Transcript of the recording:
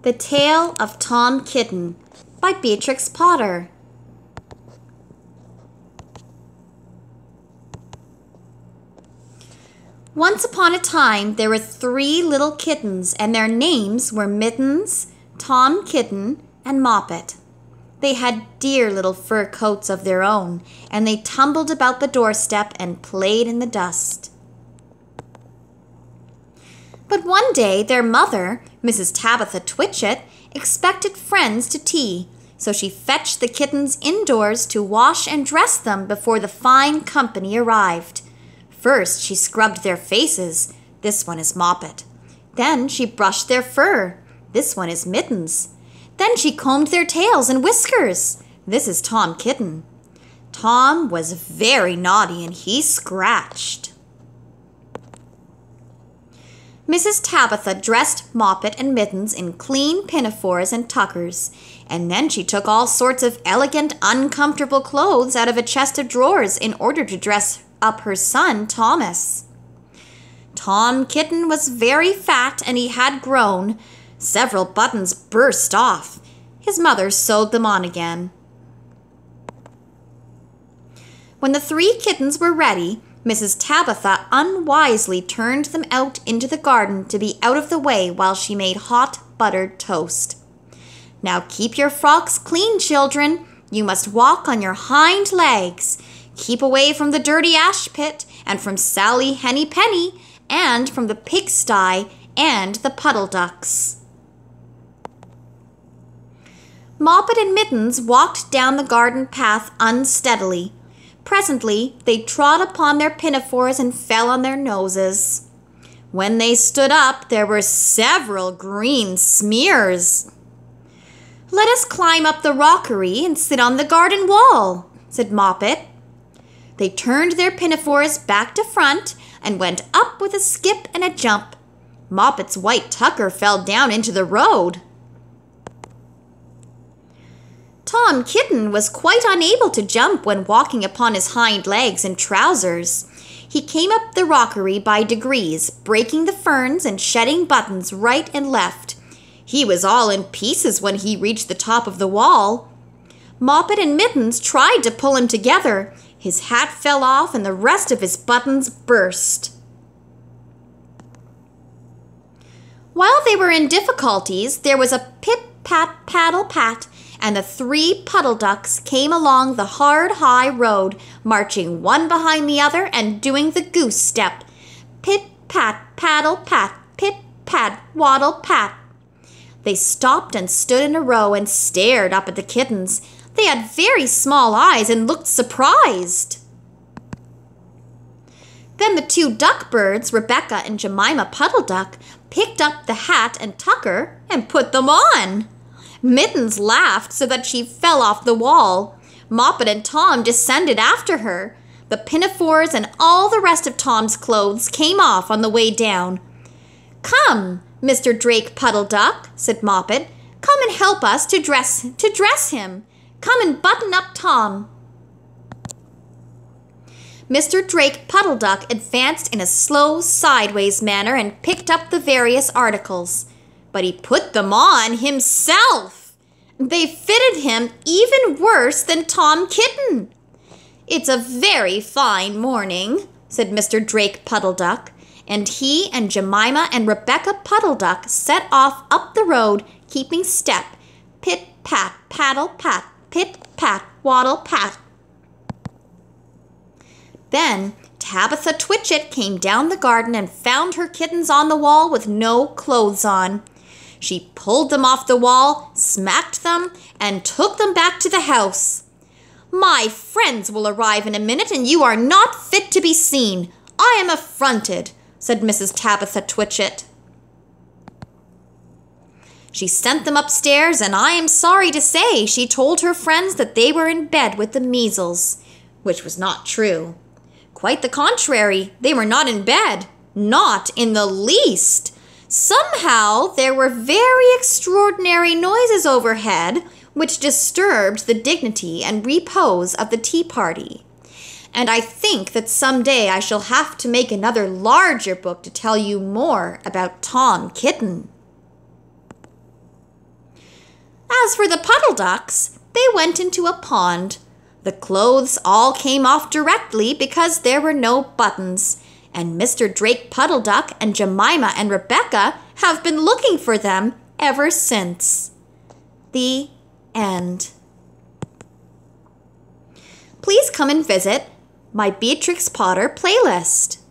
The Tale of Tom Kitten by Beatrix Potter. Once upon a time, there were 3 little kittens, and their names were Mittens, Tom Kitten, and Moppet. They had dear little fur coats of their own, and they tumbled about the doorstep and played in the dust. But one day their mother, Mrs. Tabitha Twitchit, expected friends to tea, so she fetched the kittens indoors to wash and dress them before the fine company arrived. First she scrubbed their faces. This one is Moppet. Then she brushed their fur. This one is Mittens. Then she combed their tails and whiskers. This is Tom Kitten. Tom was very naughty and he scratched. Mrs. Tabitha dressed Moppet and Mittens in clean pinafores and tuckers, and then she took all sorts of elegant, uncomfortable clothes out of a chest of drawers in order to dress up her son, Thomas. Tom Kitten was very fat and he had grown. Several buttons burst off. His mother sewed them on again. When the 3 kittens were ready, Mrs. Tabitha unwisely turned them out into the garden to be out of the way while she made hot buttered toast. Now keep your frocks clean, children. You must walk on your hind legs. Keep away from the dirty ash pit and from Sally Henny Penny and from the pigsty and the puddle ducks. Moppet and Mittens walked down the garden path unsteadily. Presently, they trod upon their pinafores and fell on their noses. When they stood up, there were several green smears. "Let us climb up the rockery and sit on the garden wall," said Moppet. They turned their pinafores back to front and went up with a skip and a jump. Moppet's white tucker fell down into the road. Tom Kitten was quite unable to jump when walking upon his hind legs in trousers. He came up the rockery by degrees, breaking the ferns and shedding buttons right and left. He was all in pieces when he reached the top of the wall. Moppet and Mittens tried to pull him together. His hat fell off and the rest of his buttons burst. While they were in difficulties, there was a pit-pat-paddle-pat, and the 3 puddle ducks came along the hard, high road, marching one behind the other and doing the goose step. Pit-pat-paddle-pat, pit-pat-waddle-pat. They stopped and stood in a row and stared up at the kittens. They had very small eyes and looked surprised. Then the 2 duck birds, Rebecca and Jemima Puddle Duck, picked up the hat and tucker and put them on. Mittens laughed so that she fell off the wall. Moppet and Tom descended after her. The pinafores and all the rest of Tom's clothes came off on the way down. "Come, Mr. Drake Puddle Duck," said Moppet. "Come and help us to dress him. Come and button up Tom." Mr. Drake Puddle Duck advanced in a slow, sideways manner and picked up the various articles. But he put them on himself. They fitted him even worse than Tom Kitten. "It's a very fine morning," said Mr. Drake Puddle Duck, and he and Jemima and Rebecca Puddle Duck set off up the road, keeping step. Pit-pat, paddle-pat, pit-pat, waddle-pat. Then Tabitha Twitchit came down the garden and found her kittens on the wall with no clothes on. She pulled them off the wall, smacked them, and took them back to the house. "My friends will arrive in a minute, and you are not fit to be seen. I am affronted," said Mrs. Tabitha Twitchit. She sent them upstairs, and I am sorry to say she told her friends that they were in bed with the measles, which was not true. Quite the contrary, they were not in bed, not in the least. Somehow there were very extraordinary noises overhead which disturbed the dignity and repose of the tea party. And I think that some day I shall have to make another larger book to tell you more about Tom Kitten. As for the puddle ducks, they went into a pond. The clothes all came off directly because there were no buttons, and Mr. Drake Puddle Duck and Jemima and Rebecca have been looking for them ever since. The end. Please come and visit my Beatrix Potter playlist.